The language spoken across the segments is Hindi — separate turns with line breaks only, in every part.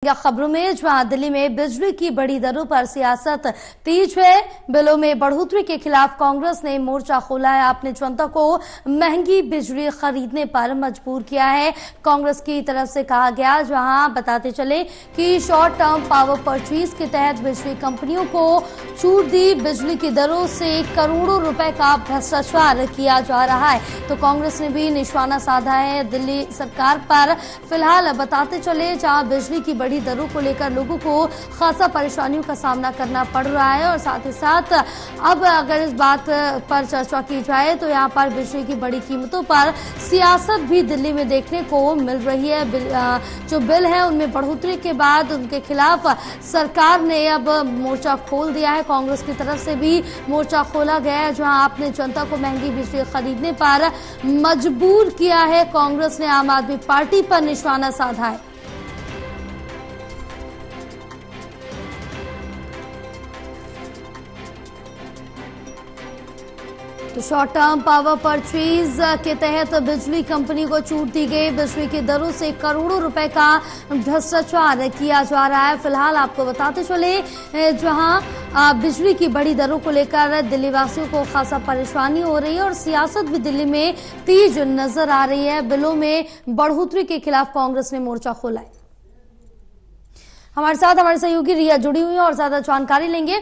या खबरों में जहां दिल्ली में बिजली की बड़ी दरों पर सियासत तेज है। बिलों में बढ़ोतरी के खिलाफ कांग्रेस ने मोर्चा खोला है। अपने जनता को महंगी बिजली खरीदने पर मजबूर किया है। कांग्रेस की तरफ से कहा गया, जहां बताते चले कि शॉर्ट टर्म पावर परचेज के तहत बिजली कंपनियों को छूट दी। बिजली की दरों से करोड़ों रुपए का भ्रष्टाचार किया जा रहा है, तो कांग्रेस ने भी निशाना साधा है दिल्ली सरकार पर। फिलहाल बताते चले, जहां बिजली की बड़ी दरों को लेकर लोगों को खासा परेशानियों का सामना करना पड़ रहा है, और साथ ही साथ अब अगर इस बात पर चर्चा की जाए तो यहाँ पर बिजली की बड़ी कीमतों पर सियासत भी दिल्ली में देखने को मिल रही है। जो बिल है उनमें बढ़ोतरी के बाद उनके खिलाफ सरकार ने अब मोर्चा खोल दिया है। कांग्रेस की तरफ से भी मोर्चा खोला गया है, जहां आपने जनता को महंगी बिजली खरीदने पर मजबूर किया है। कांग्रेस ने आम आदमी पार्टी पर निशाना साधा है। तो शॉर्ट टर्म पावर परचेज के तहत बिजली कंपनी को छूट दी गई। बिजली की दरों से करोड़ों रुपए का भ्रष्टाचार किया जा रहा है। फिलहाल आपको बताते चले, जहां बिजली की बड़ी दरों को लेकर दिल्ली वासियों को खासा परेशानी हो रही है और सियासत भी दिल्ली में तेज नजर आ रही है। बिलों में बढ़ोतरी के खिलाफ कांग्रेस ने मोर्चा खोला है। हमारे साथ हमारे सहयोगी रिया जुड़ी हुई है और ज्यादा जानकारी लेंगे।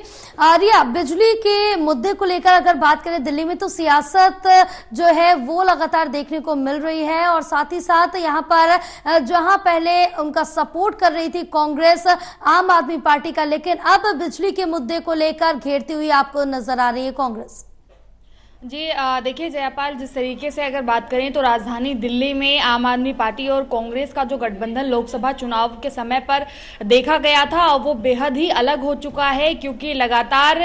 रिया, बिजली के मुद्दे को लेकर अगर बात करें दिल्ली में, तो सियासत जो है वो लगातार देखने को मिल रही है, और साथ ही साथ यहाँ पर जहां पहले उनका सपोर्ट कर रही थी कांग्रेस आम आदमी पार्टी का, लेकिन अब बिजली के मुद्दे को लेकर घेरती हुई आपको नजर आ रही है कांग्रेस।
जी देखिए जयपाल, जिस तरीके से अगर बात करें तो राजधानी दिल्ली में आम आदमी पार्टी और कांग्रेस का जो गठबंधन लोकसभा चुनाव के समय पर देखा गया था, वो बेहद ही अलग हो चुका है, क्योंकि लगातार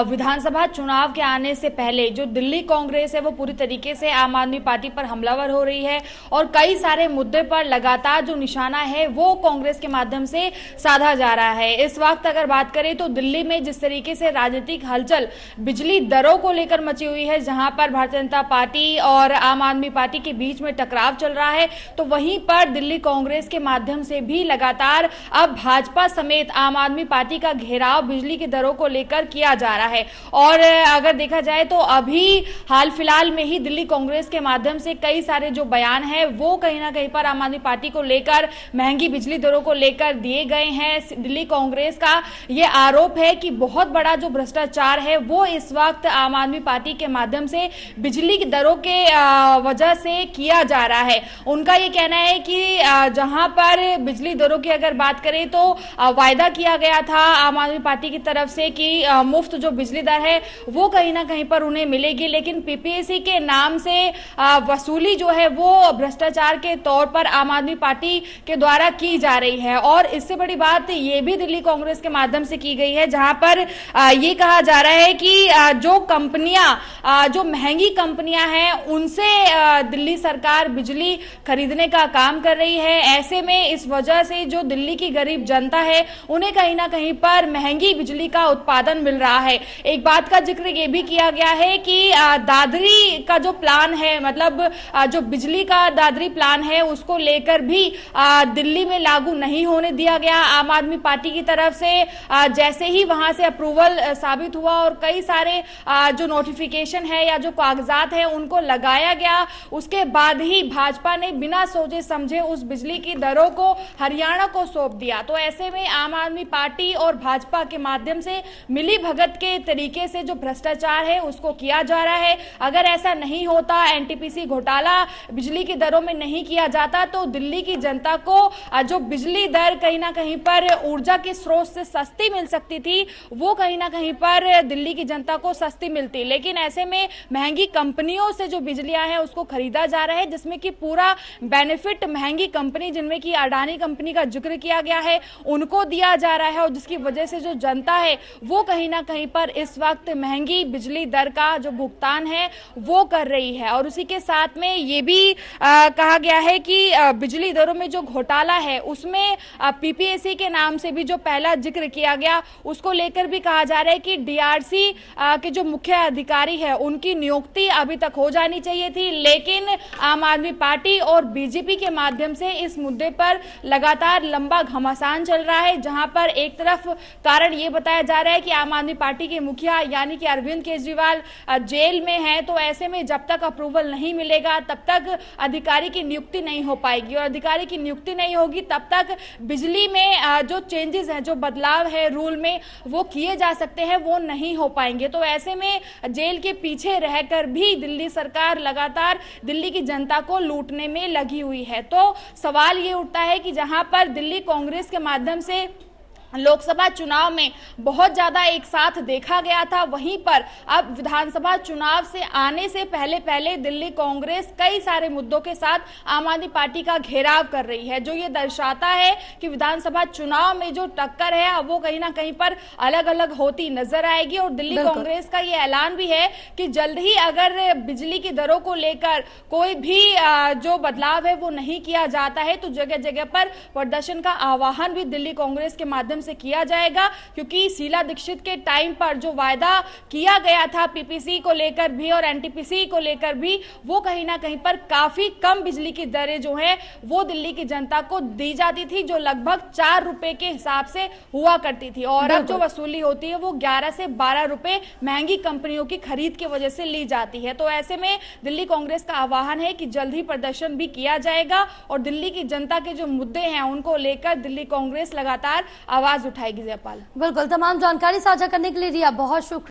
विधानसभा चुनाव के आने से पहले जो दिल्ली कांग्रेस है वो पूरी तरीके से आम आदमी पार्टी पर हमलावर हो रही है, और कई सारे मुद्दे पर लगातार जो निशाना है वो कांग्रेस के माध्यम से साधा जा रहा है। इस वक्त अगर बात करें तो दिल्ली में जिस तरीके से राजनीतिक हलचल बिजली दरों को लेकर मची हुई है, जहां पर भारतीय जनता पार्टी और आम आदमी पार्टी के बीच में टकराव चल रहा है, तो वहीं पर दिल्ली कांग्रेस के माध्यम से भी लगातार अब भाजपा समेत आम आदमी पार्टी का घेराव बिजली की दरों को लेकर किया जा रहा है। और अगर देखा जाए तो अभी हाल फिलहाल में ही दिल्ली कांग्रेस के माध्यम से कई सारे जो बयान है वो कहीं ना कहीं पर आम आदमी पार्टी को लेकर, महंगी बिजली दरों को लेकर दिए गए हैं। दिल्ली कांग्रेस का ये आरोप है कि बहुत बड़ा जो भ्रष्टाचार है वो इस वक्त आम आदमी पार्टी के माध्यम से बिजली की दरों के वजह से किया जा रहा है। उनका ये कहना है कि जहां पर बिजली दरों की अगर बात करें तो वायदा किया गया था आम आदमी पार्टी की तरफ से कि मुफ्त जो बिजली दर है वो कहीं ना कहीं पर उन्हें मिलेगी, लेकिन पीपीएसी के नाम से वसूली जो है वो भ्रष्टाचार के तौर पर आम आदमी पार्टी के द्वारा की जा रही है। और इससे बड़ी बात ये भी दिल्ली कांग्रेस के माध्यम से की गई है, जहां पर ये कहा जा रहा है कि जो कंपनियां, जो महंगी कंपनियां हैं, उनसे दिल्ली सरकार बिजली खरीदने का काम कर रही है। ऐसे में इस वजह से जो दिल्ली की गरीब जनता है उन्हें कहीं ना कहीं पर महंगी बिजली का उत्पादन मिल रहा है। एक बात का जिक्र ये भी किया गया है कि दादरी का जो प्लान है, मतलब जो बिजली का दादरी प्लान है, उसको लेकर भी दिल्ली में लागू नहीं होने दिया गया आम आदमी पार्टी की तरफ से। जैसे ही वहां से अप्रूवल साबित हुआ और कई सारे जो नोटिफिकेशन है या जो कागजात है उनको लगाया गया, उसके बाद ही भाजपा ने बिना सोचे समझे उस बिजली की दरों को हरियाणा को सौंप दिया। तो ऐसे में आम आदमी पार्टी और भाजपा के माध्यम से मिली भगत के तरीके से जो भ्रष्टाचार है उसको किया जा रहा है। अगर ऐसा नहीं होता, एनटीपीसी घोटाला बिजली की दरों में नहीं किया जाता, तो दिल्ली की जनता को जो बिजली दर कहीं ना कहीं पर ऊर्जा के स्रोत से सस्ती मिल सकती थी, वो कहीं ना कहीं पर दिल्ली की जनता को सस्ती मिलती। लेकिन ऐसे में महंगी कंपनियों से जो बिजलियां हैं उसको खरीदा जा रहा है, जिसमें कि पूरा बेनिफिट महंगी कंपनी, जिनमें कि अडानी कंपनी का जिक्र किया गया है, उनको दिया जा रहा है, और जिसकी वजह से जो जनता है वो कहीं ना कहीं पर इस वक्त महंगी बिजली दर का जो भुगतान है वो कर रही है। और उसी के साथ में ये भी कहा गया है कि बिजली दरों में जो घोटाला है उसमें पीपीएसी के नाम से भी जो पहला जिक्र किया गया, उसको लेकर भी कहा जा रहा है कि डीआरसी के जो मुख्य अधिकारी है उनकी नियुक्ति अभी तक हो जानी चाहिए थी, लेकिन आम आदमी पार्टी और बीजेपी के माध्यम से इस मुद्दे पर लगातार लंबा घमासान चल रहा है, जहां पर एक तरफ कारण ये बताया जा रहा है कि आम आदमी पार्टी के मुखिया यानी कि अरविंद केजरीवाल जेल में हैं, तो ऐसे में जब तक अप्रूवल नहीं मिलेगा तब तक अधिकारी की नियुक्ति नहीं हो पाएगी, और अधिकारी की नियुक्ति नहीं होगी तब तक बिजली में जो चेंजेस हैं, जो बदलाव है रूल में, वो किए जा सकते हैं, वो नहीं हो पाएंगे। तो ऐसे में जेल के पीछे रहकर भी दिल्ली सरकार लगातार दिल्ली की जनता को लूटने में लगी हुई है। तो सवाल ये उठता है कि जहां पर दिल्ली कांग्रेस के माध्यम से लोकसभा चुनाव में बहुत ज्यादा एक साथ देखा गया था, वहीं पर अब विधानसभा चुनाव से आने से पहले पहले दिल्ली कांग्रेस कई सारे मुद्दों के साथ आम आदमी पार्टी का घेराव कर रही है, जो ये दर्शाता है कि विधानसभा चुनाव में जो टक्कर है वो कहीं ना कहीं पर अलग अलग होती नजर आएगी। और दिल्ली कांग्रेस का ये ऐलान भी है कि जल्द ही अगर बिजली की दरों को लेकर कोई भी जो बदलाव है वो नहीं किया जाता है तो जगह जगह पर प्रदर्शन का आह्वान भी दिल्ली कांग्रेस के माध्यम से किया जाएगा, क्योंकि शीला दीक्षित के टाइम पर जो वायदा किया गया था पीपीसी को लेकर भी और एनटीपीसी को लेकर भी, वो कहीं ना कहीं पर काफी कम बिजली की दरें जो है वो दिल्ली की जनता को दी जाती थी, जो लगभग 4 रुपए के हिसाब से हुआ करती थी, और अब जो वसूली होती है वो 11 से 12 रुपए महंगी कंपनियों की खरीद की वजह से ली जाती है। तो ऐसे में दिल्ली कांग्रेस का आह्वान है कि जल्द ही प्रदर्शन भी किया जाएगा और दिल्ली की जनता के जो मुद्दे हैं उनको लेकर दिल्ली कांग्रेस लगातार आवाज उठाएगी। जयपाल,
बिल्कुल, तमाम जानकारी साझा करने के लिए रिया बहुत शुक्रिया।